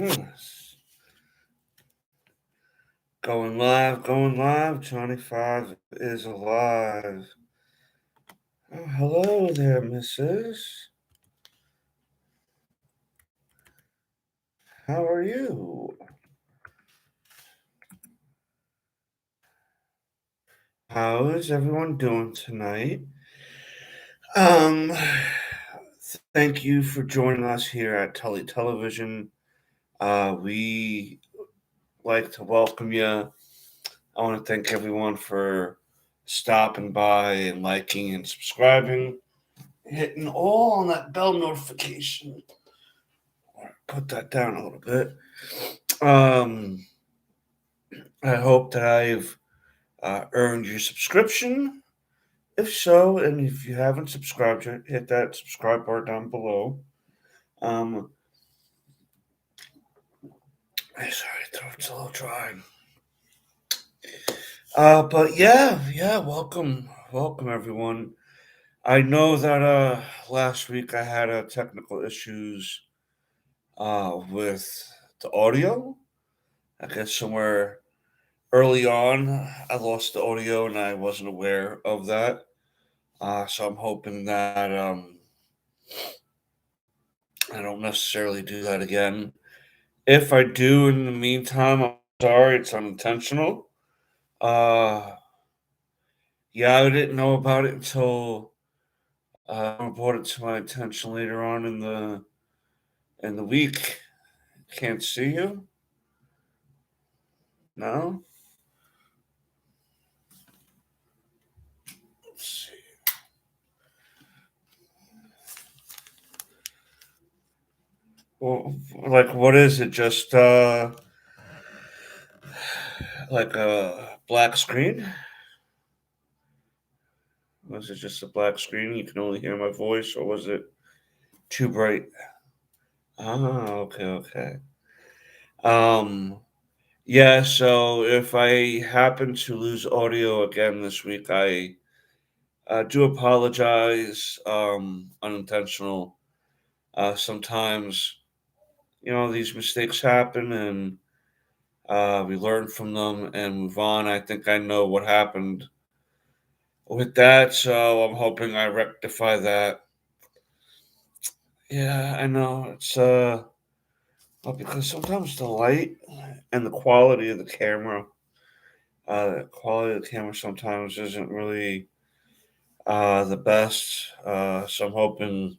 Yes. Going live. Johnny Five is alive. Oh, hello there, missus. How are you? How is everyone doing tonight? Um, Thank you for joining us here at Tully Television. We like to welcome you. I want to thank everyone for stopping by and liking and subscribing, hitting all on that bell notification. Put that down a little bit. Um, I hope that I've earned your subscription. If so, and if you haven't subscribed yet, hit that subscribe bar down below. Um, sorry, throat's a little dry. But yeah, welcome everyone. I know that last week I had technical issues with the audio. I guess somewhere early on I lost the audio and I wasn't aware of that. So I'm hoping that I don't necessarily do that again. If I do in the meantime, I'm sorry, it's unintentional. Uh, yeah, I didn't know about it until brought it to my attention later on in the week. Can't see you? No? Let's see. Well, like, what is it? Just like a black screen? Was it just a black screen? You can only hear my voice, or was it too bright? Ah, okay. Um, yeah, so if I happen to lose audio again this week, I do apologize. Unintentional. Sometimes, these mistakes happen and we learn from them and move on. I think I know what happened with that, so I'm hoping I rectify that. Yeah, I know. Well, because sometimes the light and the quality of the camera sometimes isn't really the best. So I'm hoping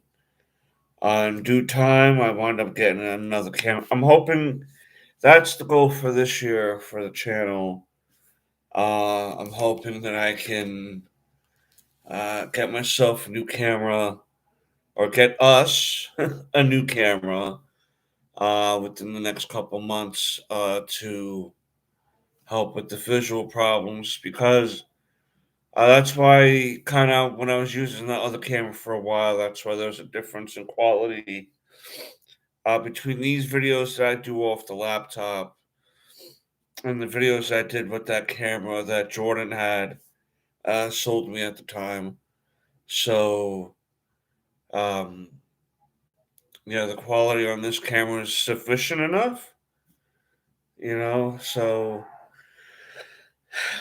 in due time I wind up getting another camera. I'm hoping that's the goal for this year for the channel. I'm hoping that I can get myself a new camera or get us a new camera within the next couple months to help with the visual problems because that's why kind of when I was using the other camera for a while, that's why there's a difference in quality between these videos that I do off the laptop and the videos I did with that camera that Jordan had sold me at the time. So, um, yeah, the quality on this camera is sufficient enough, so,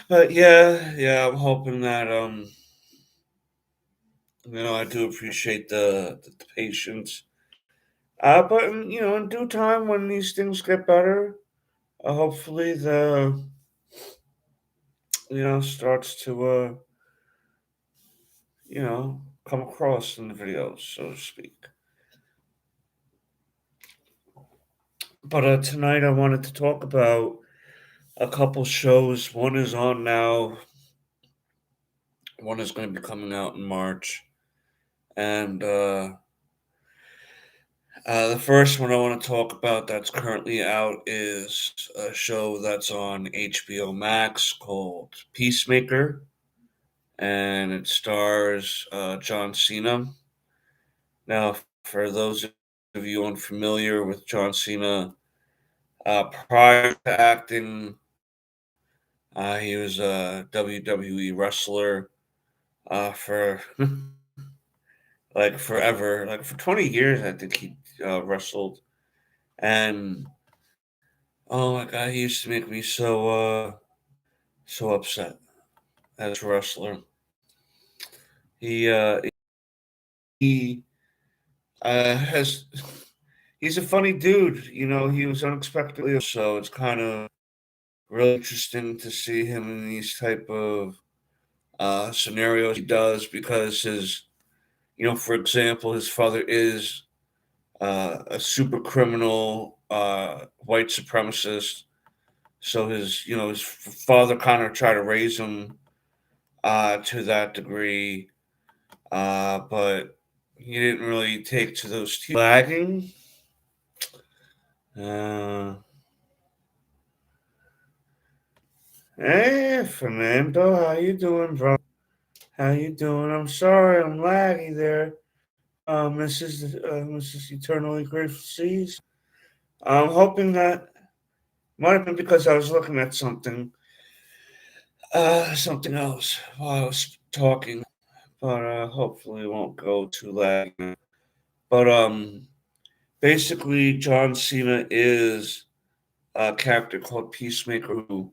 but yeah, I'm hoping that, I do appreciate the patience. But in due time, when these things get better, hopefully the starts to come across in the videos, so to speak. But tonight I wanted to talk about a couple shows. One is on now. One is going to be coming out in March, and the first one I want to talk about that's currently out is a show that's on HBO Max called Peacemaker, and it stars John Cena. Now, for those of you unfamiliar with John Cena, prior to acting, he was a WWE wrestler for like forever, like for 20 years, I think he wrestled. And Oh my god, he used to make me so upset as a wrestler. He has he's a funny dude. He was unexpectedly so it's kind of really interesting to see him in these type of scenarios he does because for example, his father is a super criminal, white supremacist. So his father kind of tried to raise him to that degree, but he didn't really take to those lagging. Uh, Hey, Fernando, how you doing, bro? How you doing? I'm sorry, I'm laggy there, Mrs. Eternally Grateful Seas. I'm hoping that might have been because I was looking at something else while I was talking, but hopefully it won't go too laggy. But basically, John Cena is a character called Peacemaker who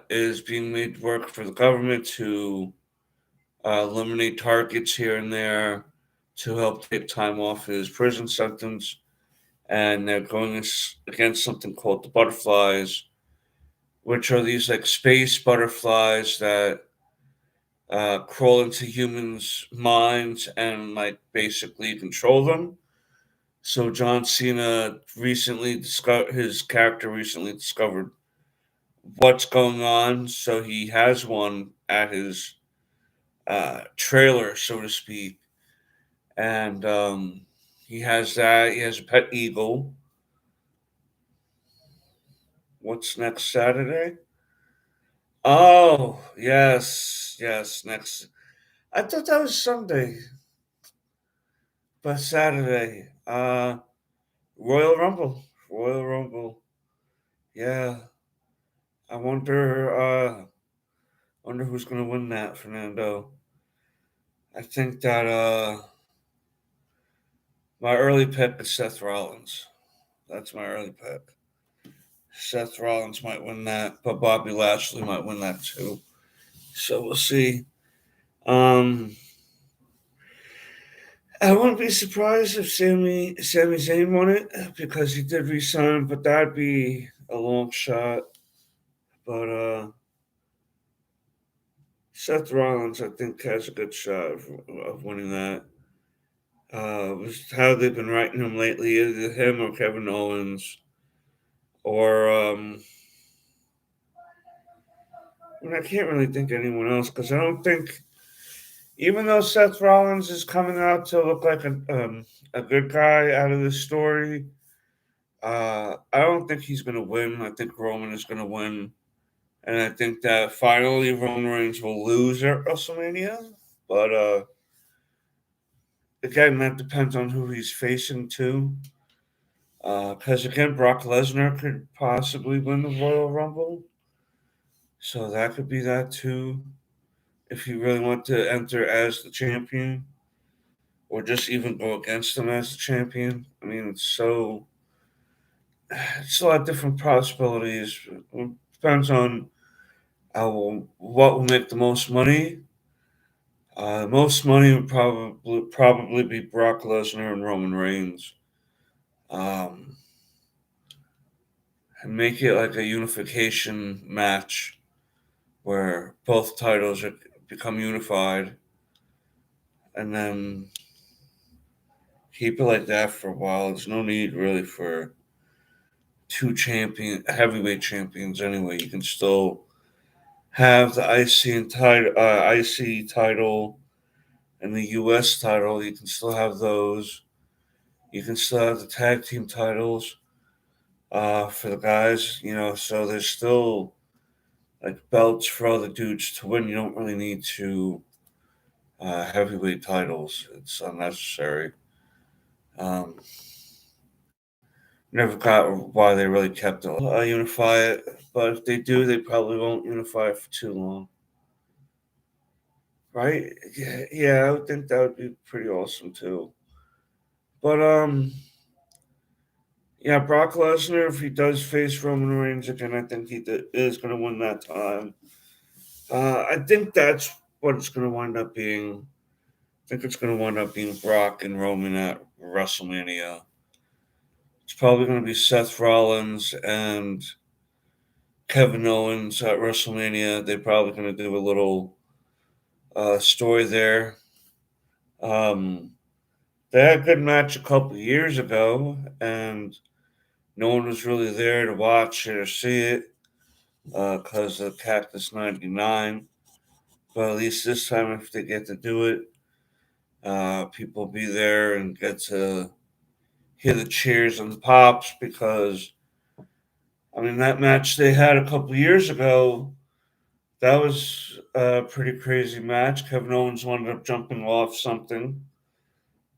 is being made work for the government to eliminate targets here and there to help take time off his prison sentence. And they're going against something called the butterflies, which are these like space butterflies that crawl into humans' minds and like basically control them. So John Cena recently discovered his character recently discovered what's going on. So he has one at his trailer, so to speak, and he has that. He has a pet eagle. What's next Saturday? Oh, yes, yes, next. I thought that was Sunday, but Saturday. Royal Rumble. Royal Rumble. Yeah. I wonder who's gonna win that, Fernando. I think that my early pick is Seth Rollins. That's my early pick. Seth Rollins might win that, but Bobby Lashley might win that too. So we'll see. Um, I wouldn't be surprised if Sami Zayn won it because he did resign, but that'd be a long shot. But Seth Rollins, I think, has a good shot of winning that. Was how they've been writing him lately, either him or Kevin Owens, or I can't really think of anyone else because I don't think, even though Seth Rollins is coming out to look like a good guy out of this story, I don't think he's going to win. I think Roman is going to win. And I think that finally Roman Reigns will lose at WrestleMania. But again, that depends on who he's facing too. Because again, Brock Lesnar could possibly win the Royal Rumble. So that could be that too. If you really want to enter as the champion, or just even go against him as the champion. I mean, it's a lot of different possibilities. It depends on what will make the most money. Most money would probably be Brock Lesnar and Roman Reigns. Um, and make it like a unification match where both titles become unified, and then keep it like that for a while. There's no need really for two heavyweight champions anyway. You can still have the IC title and the US title. You can still have those. You can still have the tag team titles for the guys. So there's still like belts for other dudes to win. You don't really need two heavyweight titles. It's unnecessary. Um, Never got why they really kept it. Unify it, but if they do, they probably won't unify it for too long. Right? Yeah, yeah, I would think that would be pretty awesome too. But Yeah, Brock Lesnar, if he does face Roman Reigns again, I think is going to win that time. I think that's what it's going to wind up being. I think it's going to wind up being Brock and Roman at WrestleMania. It's probably going to be Seth Rollins and Kevin Owens at WrestleMania. They're probably going to do a little story there. Um, they had a good match a couple of years ago, and no one was really there to watch it or see it because of Cactus 99. But at least this time, if they get to do it, people will be there and get to hear the cheers and the pops because, I mean, that match they had a couple of years ago, that was a pretty crazy match. Kevin Owens wound up jumping off something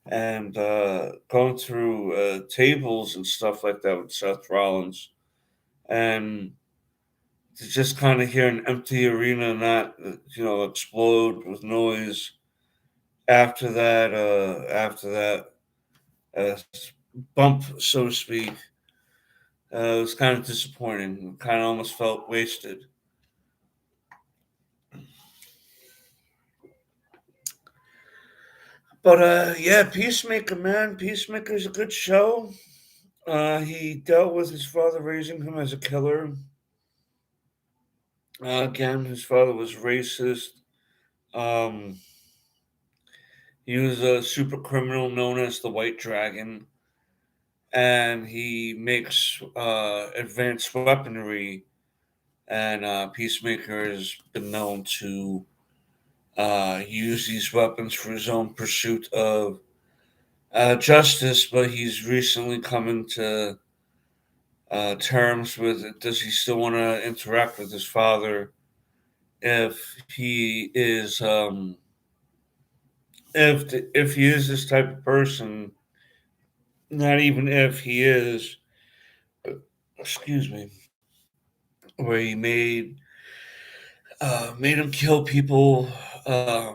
and going through tables and stuff like that with Seth Rollins. And to just kind of hear an empty arena not, explode with noise after that uh, bump, so to speak, it was kind of disappointing. Kind of almost felt wasted. But yeah, Peacemaker, man, Peacemaker's a good show. He dealt with his father raising him as a killer. Again, his father was racist. Um, he was a super criminal known as the White Dragon, and he makes advanced weaponry. And Peacemaker has been known to use these weapons for his own pursuit of justice, but he's recently coming to terms with does he still want to interact with his father if he is if he is this type of person, not even if he is, excuse me, where he made him kill people,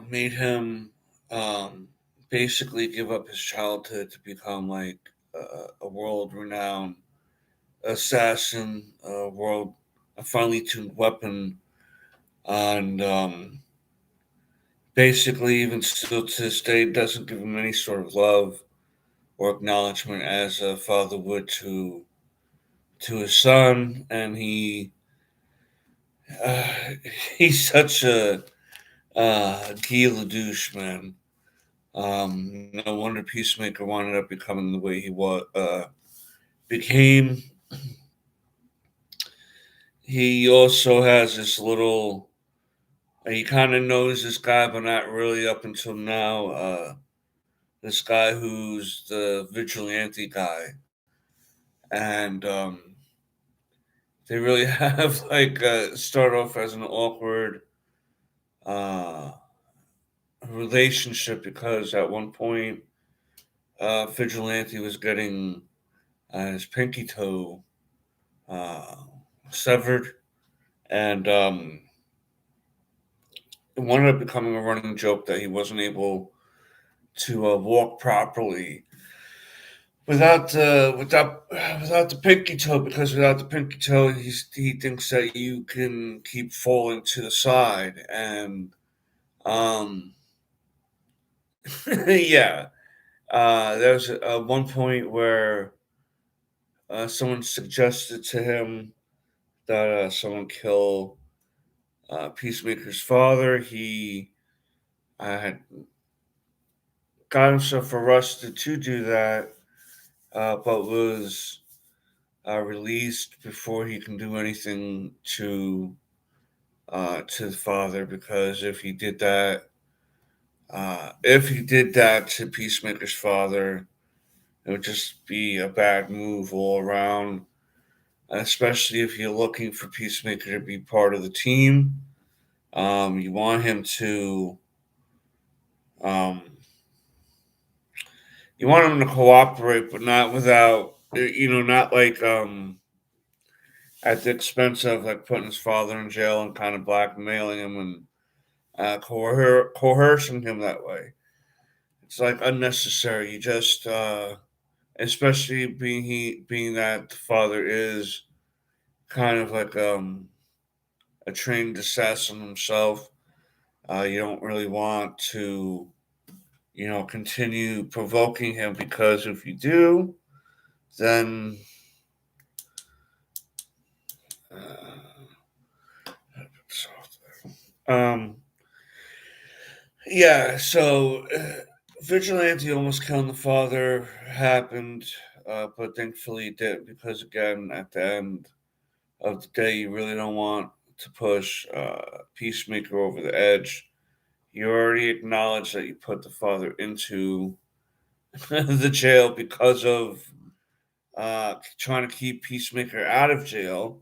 made him um, basically give up his childhood to become like a world renowned assassin, a finely tuned weapon, and basically, even still to this day, doesn't give him any sort of love or acknowledgement as a father would to his son, and uh, he's such a Guy Ledouche, man. No wonder Peacemaker wound up becoming the way he became. He also has this little. He kind of knows this guy, but not really up until now. This guy who's the vigilante guy, and they really have like start off as an awkward uh, relationship because at one point, vigilante was getting his pinky toe uh, severed, and it wound up becoming a running joke that he wasn't able to walk properly without the pinky toe because without the pinky toe he thinks that you can keep falling to the side and um yeah there's one point where someone suggested to him that someone kill Peacemaker's father. He had got himself arrested to do that, but was released before he can do anything to the father because if he did that to Peacemaker's father, it would just be a bad move all around. Especially if you're looking for Peacemaker to be part of the team, you want him to um, cooperate, but not without not like at the expense of like putting his father in jail and kind of blackmailing him and coercing him that way. It's like unnecessary. You just especially being that the father is kind of like a trained assassin himself. You don't really want to, continue provoking him, because if you do, then um, yeah. So vigilante almost killing the father happened, but thankfully it did, because again, at the end of the day, you really don't want to push Peacemaker over the edge. You already acknowledged that you put the father into the jail because of trying to keep Peacemaker out of jail.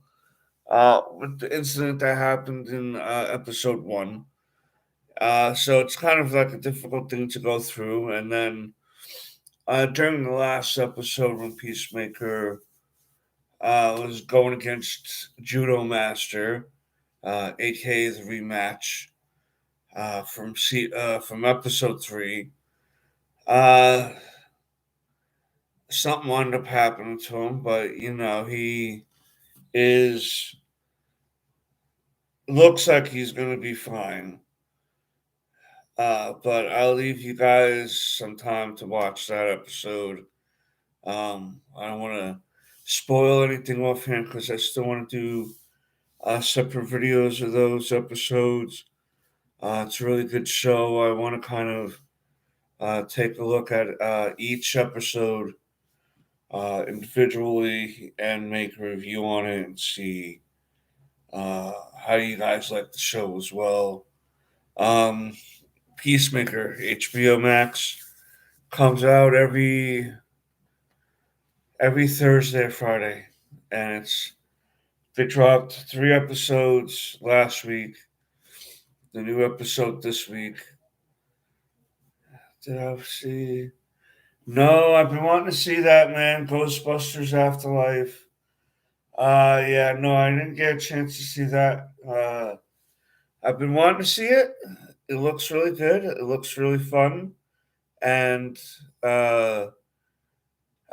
With the incident that happened in episode one. So it's kind of like a difficult thing to go through. And then during the last episode, when Peacemaker was going against Judo Master, aka the rematch from episode three, uh, something wound up happening to him. But he is looks like he's gonna be fine. But I'll leave you guys some time to watch that episode. I don't want to spoil anything offhand, because I still want to do separate videos of those episodes. It's a really good show. I want to kind of take a look at each episode individually and make a review on it, and see how you guys like the show as well. Um, Peacemaker, HBO Max, comes out every Thursday or Friday, and they dropped 3 episodes last week. The new episode this week. Did I see? No, I've been wanting to see that, man. Ghostbusters Afterlife. Yeah, no, I didn't get a chance to see that. I've been wanting to see it. It looks really good. It looks really fun, and uh,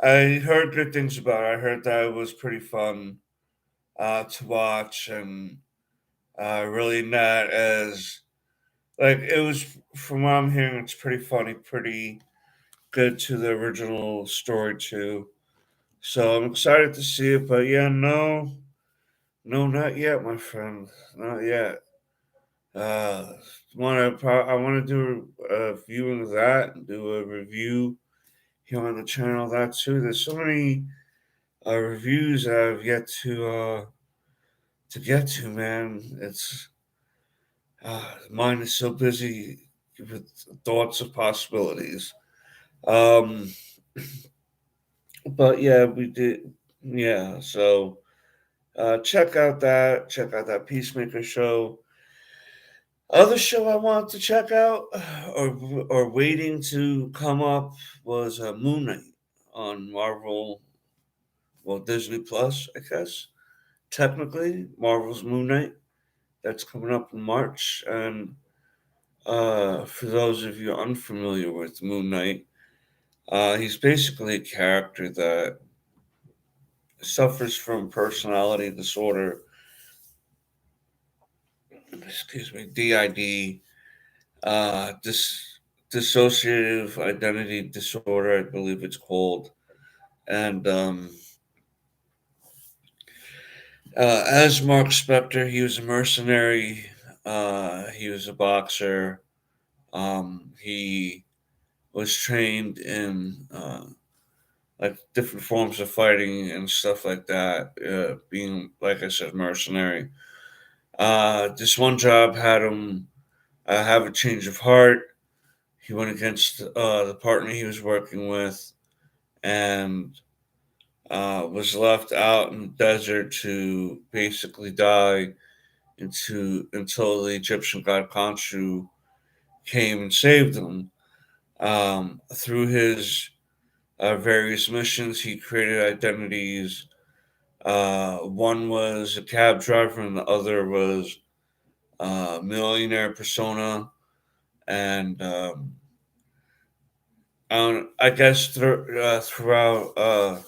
I heard good things about it. I heard that it was pretty fun to watch, and really not as like it was. From what I'm hearing, it's pretty funny, pretty good to the original story too. So I'm excited to see it. But yeah, no, no, not yet, my friend, not yet. Uh, I want to do a viewing of that and do a review here on the channel of that too. There's so many reviews that I've yet to get to, man. It's mine is so busy with thoughts of possibilities. Um, but yeah, we did. Yeah, so check out that. Check out that Peacemaker show. Other show I wanted to check out, or waiting to come up, was Moon Knight on Marvel. Well, Disney Plus, I guess. Technically, Marvel's Moon Knight. That's coming up in March. And for those of you unfamiliar with Moon Knight, he's basically a character that suffers from personality disorder. Excuse me, DID, dissociative identity disorder, I believe it's called. And as Mark Spector, he was a mercenary. He was a boxer. He was trained in like different forms of fighting and stuff like that. Being, like I said, mercenary. This one job had him have a change of heart. He went against the partner he was working with, and was left out in the desert to basically die until the Egyptian god Khonshu came and saved him. Through his various missions, he created identities. One was a cab driver, and the other was millionaire persona. And I guess throughout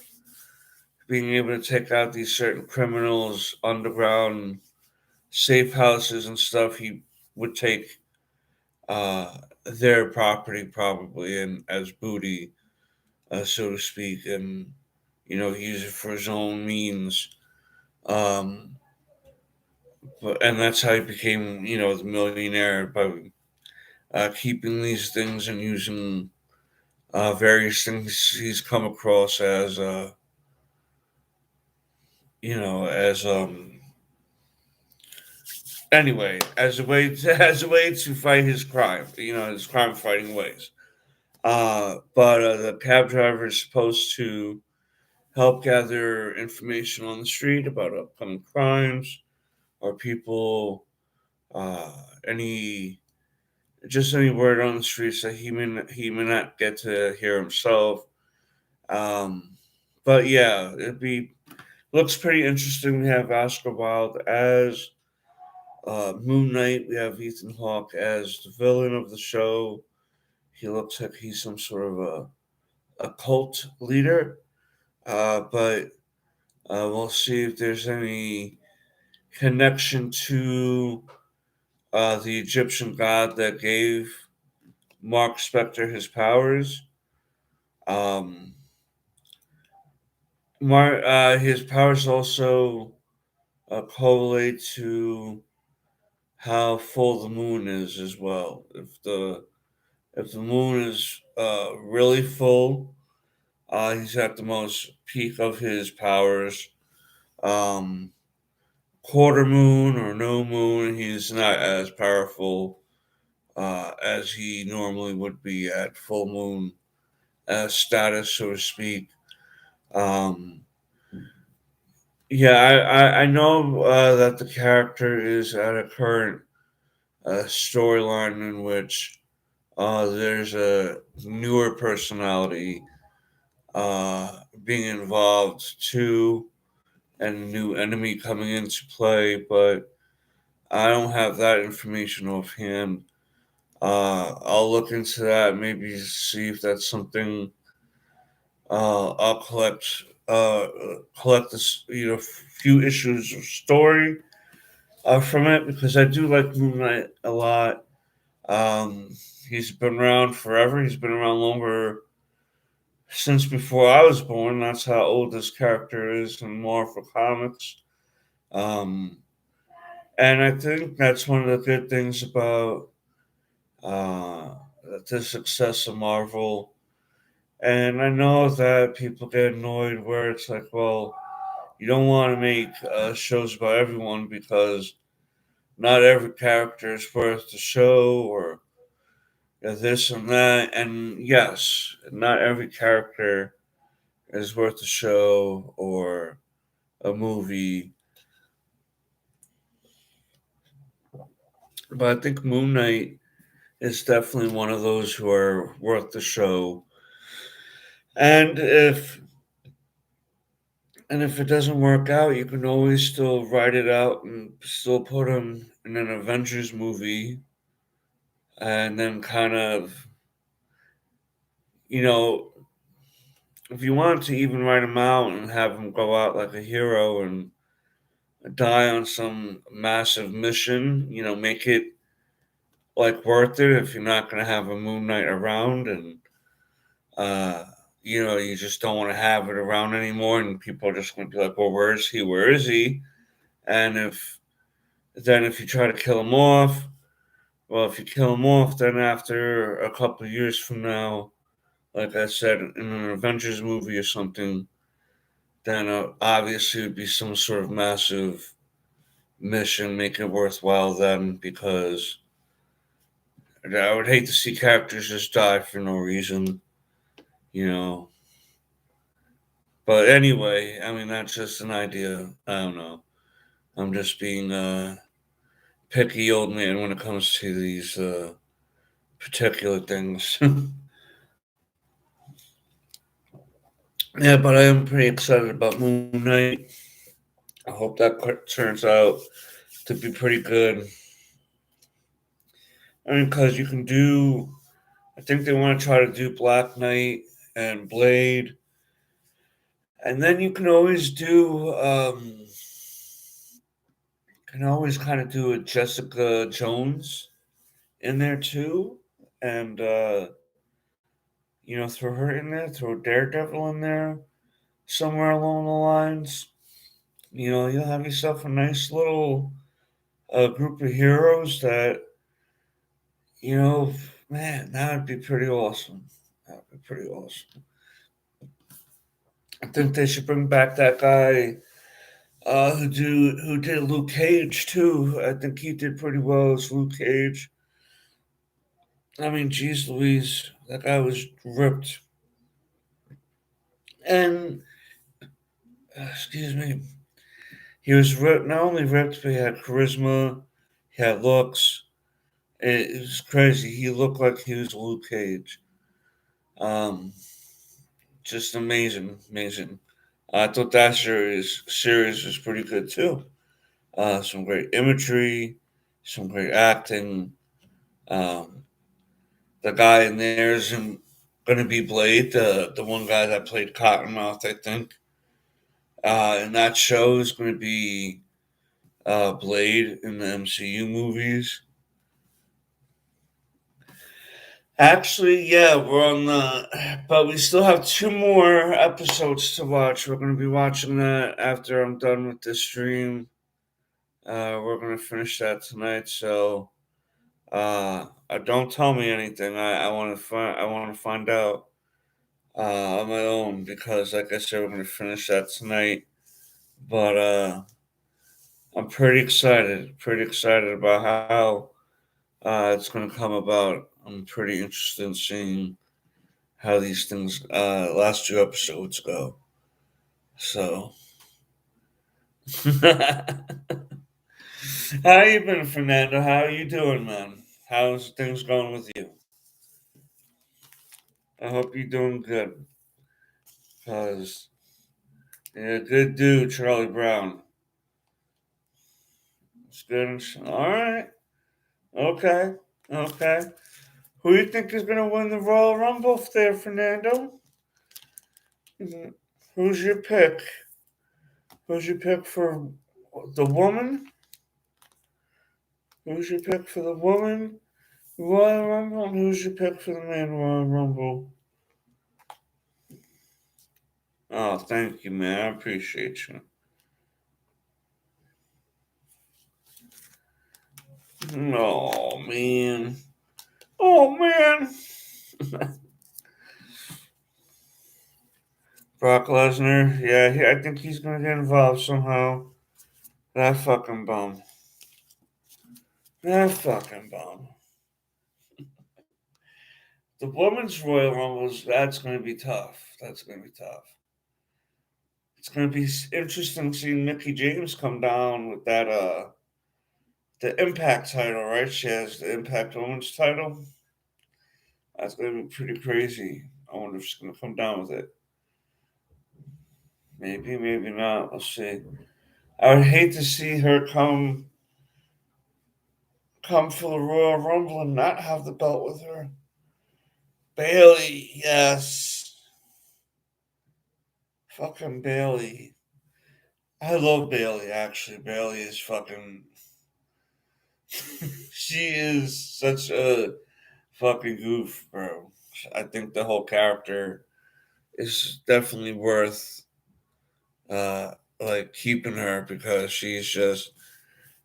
being able to take out these certain criminals, underground safe houses and stuff, he would take their property probably and as booty, so to speak, and use it for his own means. Um, and that's how he became, the millionaire by keeping these things and using various things he's come across as, as anyway, as a way to as a way to fight his crime, his crime fighting ways. But the cab driver is supposed to help gather information on the street about upcoming crimes or people, uh, any just any word on the streets that he may not get to hear himself. Um, but yeah, it be looks pretty interesting. We have Oscar Wilde as Moon Knight. We have Ethan Hawke as the villain of the show. He looks like he's some sort of a cult leader, but we'll see if there's any connection to the Egyptian god that gave Mark Spector his powers. Um, his powers also correlate to how full the moon is as well. If the moon is really full, he's at the most peak of his powers. Um, Quarter moon or no moon, he's not as powerful as he normally would be at full moon status, so to speak. Um, yeah, I know that the character is at a current storyline in which there's a newer personality being involved too, and a new enemy coming into play, but I don't have that information offhand. I'll look into that, maybe see if that's something I'll collect this, few issues of story from it because I do like Moon Knight a lot. He's been around forever. He's been around longer since before I was born. That's how old this character is in Marvel Comics. Um, and I think that's one of the good things about uh, the success of Marvel. And I know that people get annoyed where it's like, well, you don't want to make shows about everyone because not every character is worth the show or this and that. And yes, not every character is worth a show or a movie. But I think Moon Knight is definitely one of those who are worth the show. And if it doesn't work out, you can always still write it out and still put him in an Avengers movie, and then kind of, you know, if you want to even write him out and have him go out like a hero and die on some massive mission, make it like worth it if you're not going to have a Moon Knight around and uh you just don't want to have it around anymore and people are just going to be like, well, where is he? And if you try to kill him off, well, if you kill him off, then after a couple of years from now, like I said, in an Avengers movie or something, then obviously it would be some sort of massive mission, make it worthwhile then, because I would hate to see characters just die for no reason, you know. But anyway, I mean, that's just an idea. I don't know. I'm just being a picky old man when it comes to these particular things. Yeah, but I am pretty excited about Moon Knight. I hope that turns out to be pretty good. I mean, because you can do I think they want to try to do Black Knight and Blade, and then you can always kind of do a Jessica Jones in there too, and throw her in there, throw Daredevil in there somewhere along the lines. You'll have yourself a nice little group of heroes that you know, man, that would be pretty awesome. That would be pretty awesome. I think they should bring back that guy who did Luke Cage too. I think he did pretty well as Luke Cage. I mean, geez, Louise, that guy was ripped, and excuse me, he was ripped. Not only ripped, but he had charisma, he had looks. It was crazy. He looked like he was Luke Cage. Um, just amazing, amazing. I thought that series was pretty good too. Some great imagery, some great acting. Um, the guy in there is going to be Blade, the one guy that played Cottonmouth, I think. And that show is going to be Blade in the MCU movies. Actually, yeah, we're on but we still have two more episodes to watch. We're going to be watching that after I'm done with this stream. We're going to finish that tonight, so don't tell me anything. I want to find. I want to find out on my own because, like I said, we're going to finish that tonight. But I'm pretty excited. Pretty excited about how it's going to come about. I'm pretty interested in seeing how these things last two episodes go. So, how you been, Fernando? How you doing, man? How's things going with you? I hope you're doing good. Cause yeah, good dude, Charlie Brown. It's good. All right. Okay. Okay. Who you think is gonna win the Royal Rumble there, Fernando? Mhm. Who's your pick? Who's your pick for the woman? Who's your pick for the woman Royal Rumble? And who's your pick for the man Royal Rumble? Oh, thank you, man. I appreciate you. Oh man. Oh man. Brock Lesnar. Yeah, I think he's gonna get involved somehow. That fucking bum. That fucking bum. The women's Royal Rumbles. That's gonna be tough. That's gonna be tough. It's gonna be interesting seeing Mickey James come down with that the Impact title, right? She has the Impact Women's title. That's gonna be pretty crazy. I wonder if she's gonna come down with it. Maybe, maybe not. We'll see. I would hate to see her come for the Royal Rumble and not have the belt with her. Bailey, yes. Fucking Bailey. I love Bailey, actually. Bailey is fucking. She is such a fucking goof, bro. I think the whole character is definitely worth like keeping her because she's just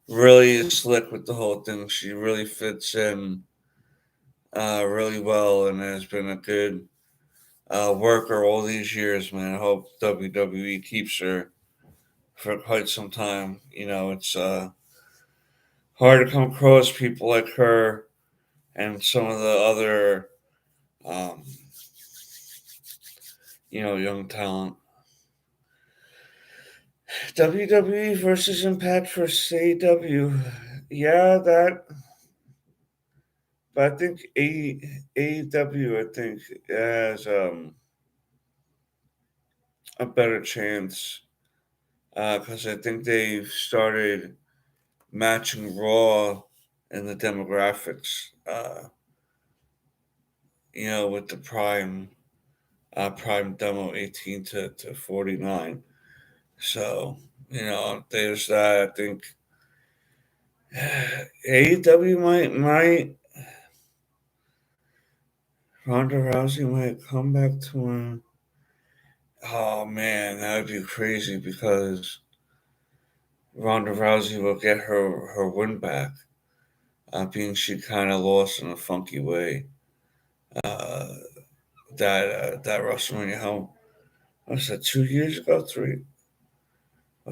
really slick with the whole thing. She really fits in really well and has been a good worker all these years, man. I hope WWE keeps her for quite some time. It's hard to come across people like her and some of the other, um, young talent. WWE versus Impact versus AEW. Yeah, that. But I think AEW, I think, has a better chance because I think they've started matching Raw in the demographics. with the Prime demo 18 to 49. So, there's that. I think AEW might Ronda Rousey might come back to him. Oh man, that would be crazy because Ronda Rousey will get her win back, being she kind of lost in a funky way. Uh, that WrestleMania, how was that 2 years ago?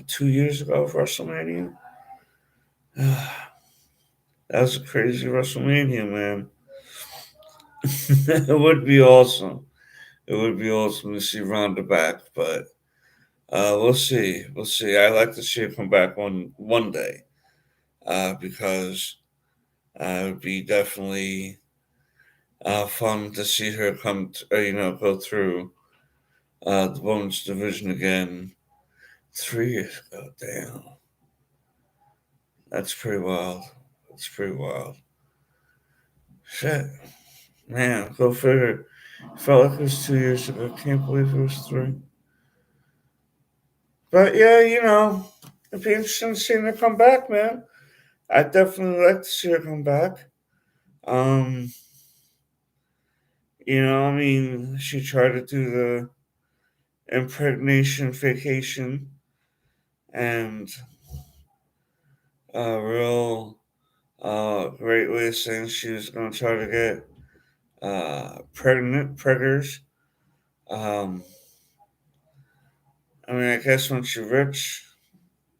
2 years ago of WrestleMania. That was a crazy WrestleMania, man. It would be awesome. It would be awesome to see Ronda back, but we'll see. We'll see. I like to see her come back one day, because it would be definitely fun to see her go through the women's division again 3 years ago. Damn, that's pretty wild. That's pretty wild. Shit, man, go figure. Felt like it was 2 years ago. Can't believe it was three. But yeah, it'd be interesting to see her come back, man. I'd definitely like to see her come back. Um, I mean, she tried to do the impregnation vacation, and a real great way of saying she was going to try to get preggers. Um, I mean, I guess once you're rich,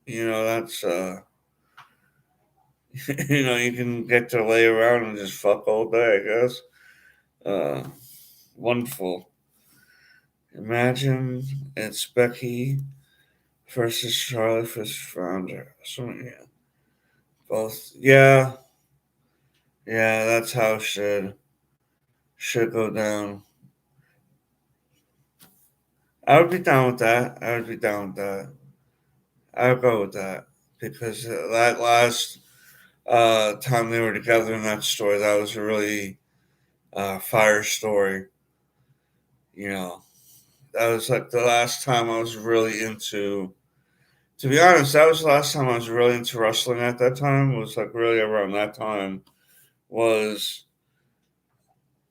that's you can get to lay around and just fuck all day. I guess. Uh, Wonderful. Imagine it's Becky versus Charlotte versus Ronda. So yeah, both. Yeah, that's how it should go down. I would be down with that. I would be down with that. I would go with that because that last time they were together in that story, that was a really fire story. You know, that was like the last time I was really into. To be honest, that was the last time I was really into wrestling. At that time, it was like really around that time. Was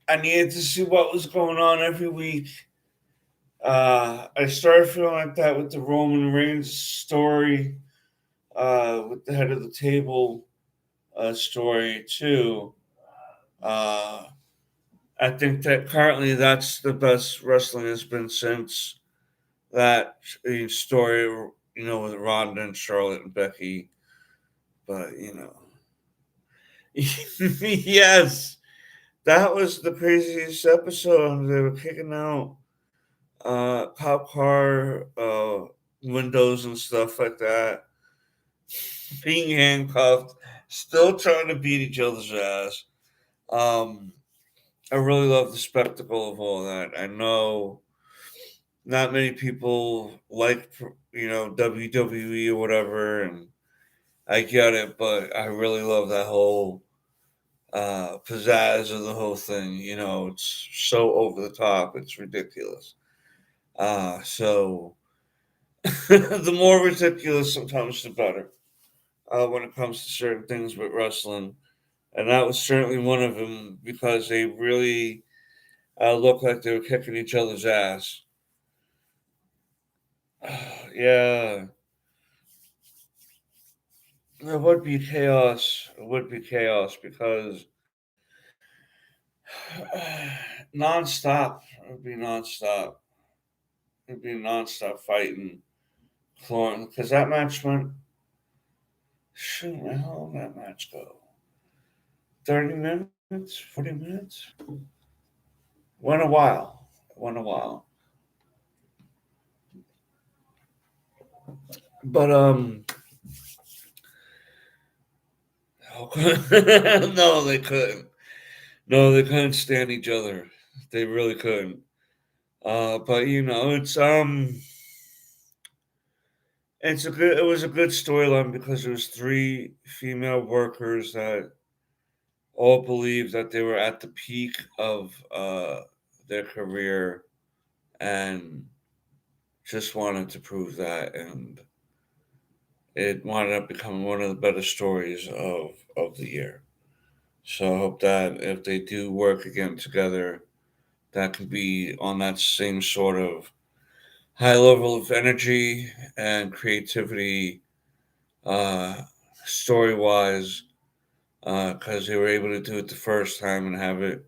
I needed to see what was going on every week. I started feeling like that with the Roman Reigns story, with the head of the table story too. Uh, I think that currently that's the best wrestling has been since that story, with Ronda and Charlotte and Becky. But yes, that was the craziest episode. They were kicking out cop car windows and stuff like that, being handcuffed, still trying to beat each other's ass. Um, I really love the spectacle of all that. I know not many people like WWE or whatever, and I get it, but I really love that whole pizzazz of the whole thing. It's so over the top, it's ridiculous. So the more ridiculous sometimes the better, when it comes to certain things with wrestling. And that was certainly one of them because they really looked like they were kicking each other's ass. Yeah, it would be chaos. It would be chaos because nonstop. It would be nonstop. It'd be nonstop fighting, clawing. Because that match went. Shoot, how long did that match go? 30 minutes? 40 minutes? Went a while. Went a while. But no, they couldn't. No, they couldn't stand each other. They really couldn't. But it was a good storyline because it was three female workers that all believed that they were at the peak of their career and just wanted to prove that. And it wound up becoming one of the better stories of the year. So I hope that if they do work again together, that can be on that same sort of high level of energy and creativity, uh, story wise, because they were able to do it the first time and have it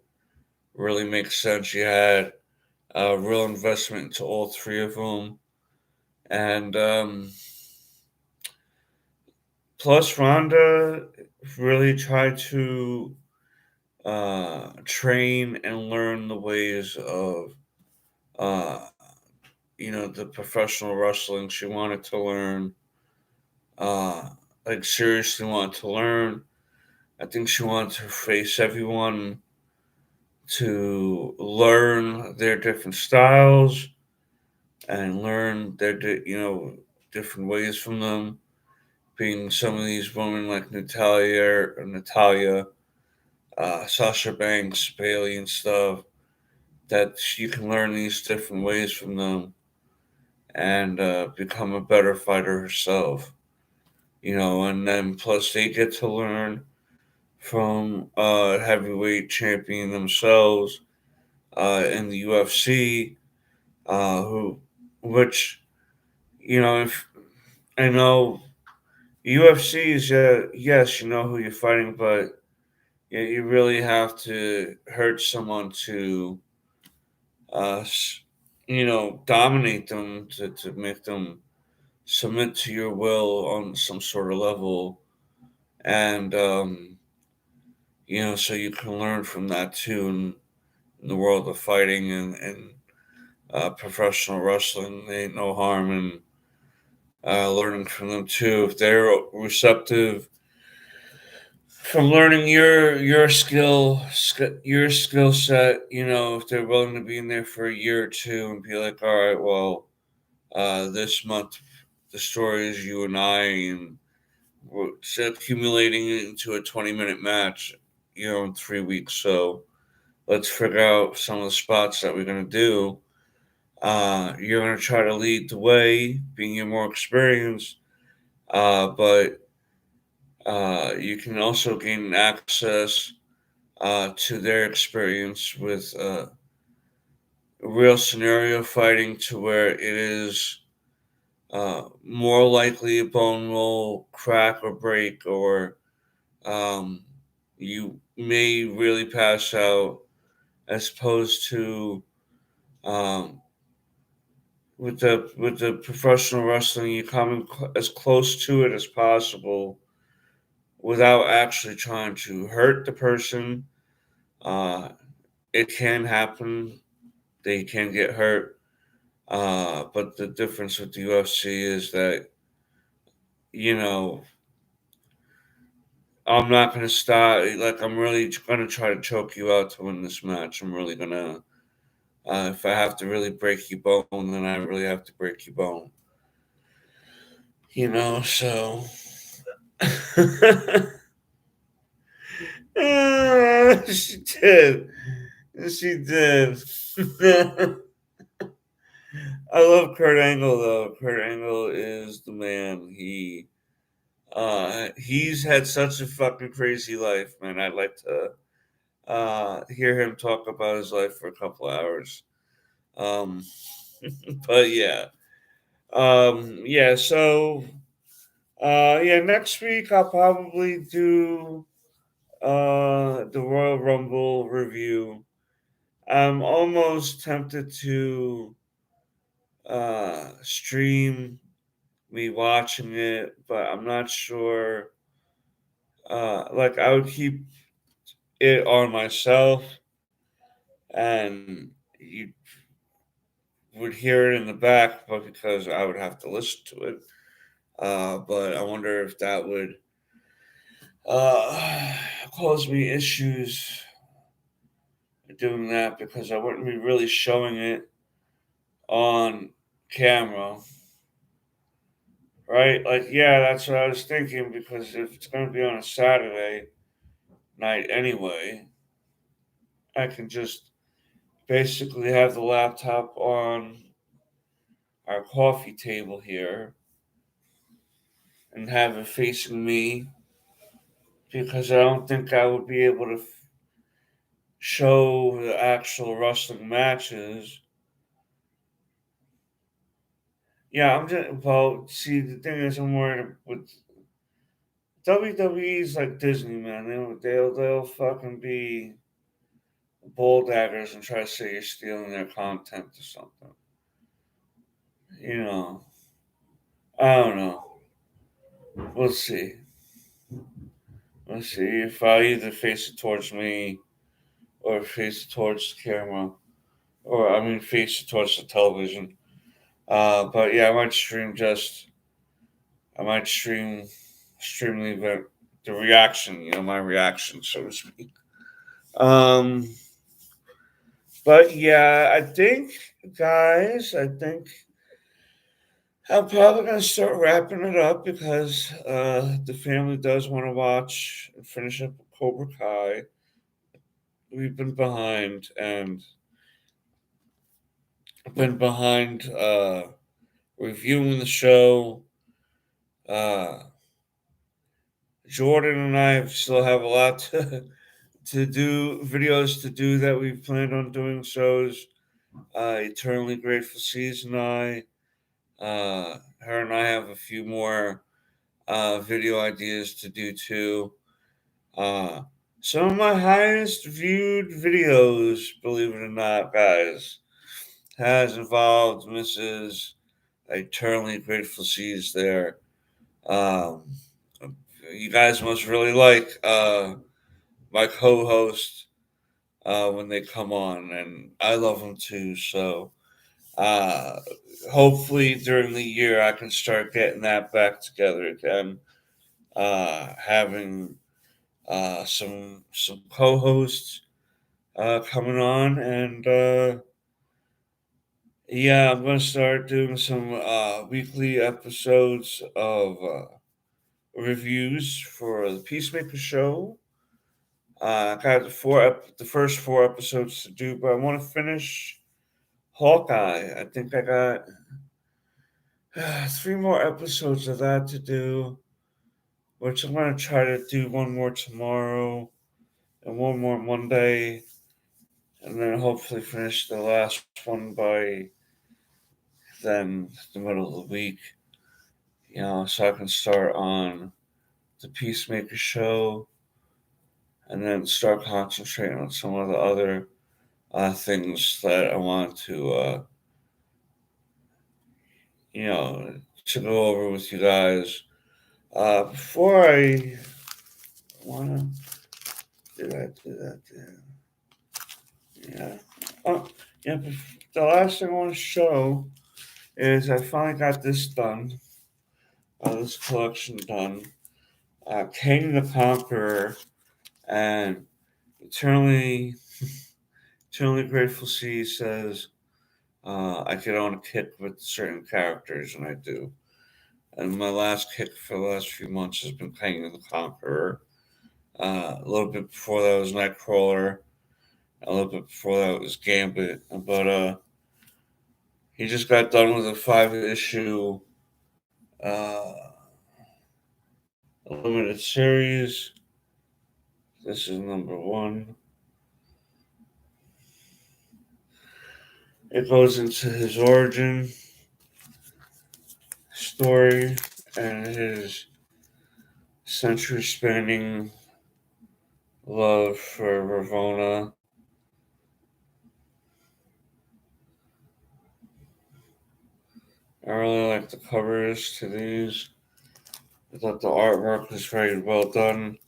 really make sense. You had a real investment into all three of them, and plus Rhonda really tried to train and learn the ways of uh, the professional wrestling. She wanted to learn, uh, like seriously wanted to learn. I think she wanted to face everyone to learn their different styles and learn their different ways from them. Being some of these women like Natalia, Sasha Banks, Bailey, and stuff, that you can learn these different ways from them and become a better fighter herself. And then plus they get to learn from heavyweight champion themselves in the UFC, who, which if I know UFC is yes, you know who you're fighting, but you really have to hurt someone to uh, s- dominate them to make them submit to your will on some sort of level, and so you can learn from that too in the world of fighting and professional wrestling. There ain't no harm in learning from them too if they're receptive from learning your skill set. If they're willing to be in there for a year or two and be like, all right, well, this month the story is you and I, and we're accumulating it into a 20-minute match, in 3 weeks. So let's figure out some of the spots that we're going to do. You're going to try to lead the way, being your more experienced, but you can also gain access to their experience with real scenario fighting, to where it is more likely a bone will crack or break, or um, you may really pass out, as opposed to um, with the professional wrestling, you come as close to it as possible without actually trying to hurt the person. Uh, it can happen; they can get hurt. But the difference with the UFC is that you know I'm not gonna stop. Like, I'm really gonna try to choke you out to win this match. I'm really gonna. If I have to really break your bone, then I really have to break your bone. So. She did. She did. I love Kurt Angle though. Kurt Angle is the man. He's had such a fucking crazy life, man. I'd like to hear him talk about his life for a couple hours. Um, but yeah. Yeah, so yeah, next week I'll probably do the Royal Rumble review. I'm almost tempted to stream me watching it, but I'm not sure. Like, I would keep it on myself, and you would hear it in the back, but because I would have to listen to it. But I wonder if that would uh, cause me issues doing that, because I wouldn't be really showing it on camera, right? Like, yeah, that's what I was thinking, because if it's going to be on a Saturday, night anyway. I can just basically have the laptop on our coffee table here and have it facing me because I don't think I would be able to show the actual wrestling matches. Yeah, I'm just well. See, the thing is, I'm worried with WWE's like Disney, man. They'll fucking be bull daggers and try to say you're stealing their content or something. You know, I don't know. We'll see. We'll see if I either face it towards me or face it towards the camera, or I mean, face it towards the television. But yeah, I might stream the event, the reaction, my reaction, so to speak. Um, but yeah, I think I'm probably gonna start wrapping it up because the family does want to watch and finish up Cobra Kai. We've been behind reviewing the show. Uh, Jordan and I still have a lot to do, videos to do that we've planned on doing shows. Eternally Grateful Season her and I have a few more video ideas to do too. Uh, some of my highest viewed videos, believe it or not, guys, has involved Mrs. Eternally Grateful Seas there. Um, you guys must really like my co-host when they come on, and I love them too. So uh, hopefully during the year I can start getting that back together again. Having some co-hosts coming on, and yeah, I'm gonna start doing some weekly episodes of reviews for the Peacemaker show. I got the first four episodes to do, but I want to finish Hawkeye. I think I got three more episodes of that to do, which I'm gonna try to do one more tomorrow and one more Monday, and then hopefully finish the last one by then the middle of the week. So I can start on the Peacemaker show and then start concentrating on some of the other things that I want to go over with you guys. Before I want to do that, yeah. Oh, yeah. The last thing I want to show is I finally got this done. This collection done. King the Conqueror and Eternally, Eternally Grateful Sea says I get on a kick with certain characters, and I do. And my last kick for the last few months has been King the Conqueror. A little bit before that was Nightcrawler. A little bit before that was Gambit. But he just got done with a 5 issue uh, limited series. This is number one. It goes into his origin story and his century spanning love for Ravonna. I really like the covers to these. I thought the artwork was very well done.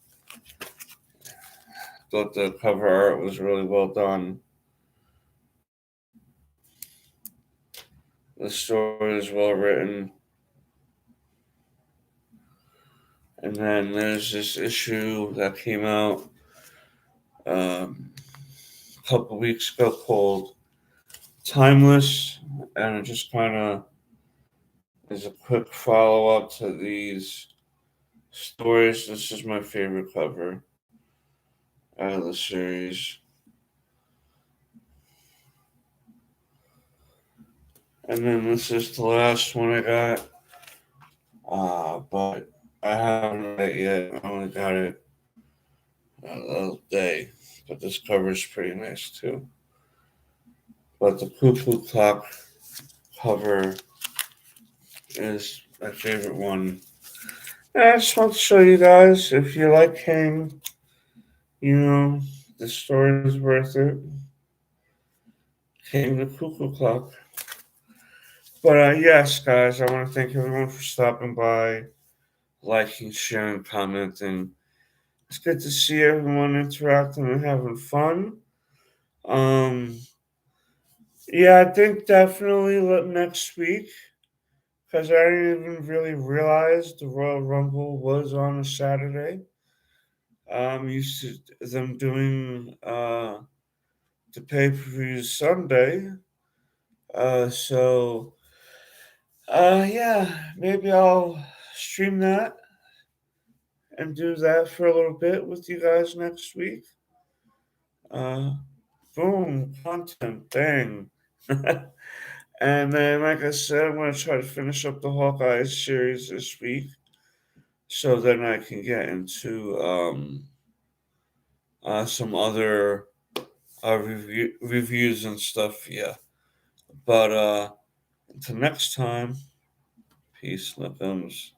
I thought the cover art was really well done. The story is well written. And then there's this issue that came out a couple weeks ago called Timeless, and it just kind of is a quick follow up to these stories. This is my favorite cover. out of the series. And then this is the last one I got. But I haven't read it yet. I only got it the other day. But this cover is pretty nice too. But the Cuckoo Clock cover is my favorite one. And I just want to show you guys if you like King, you know, the story is worth it. King the Cuckoo Clock. But yes, guys, I want to thank everyone for stopping by, liking, sharing, commenting. It's good to see everyone interacting and having fun. Um, yeah, I think definitely next week because I didn't even really realize the Royal Rumble was on a Saturday. Used to them doing the pay per view Sunday. So yeah, maybe I'll stream that and do that for a little bit with you guys next week. Uh, boom, content, bang. And then, like I said, I'm going to try to finish up the Hawkeye series this week so then I can get into some other reviews and stuff. Yeah. But until next time, peace, Lickums.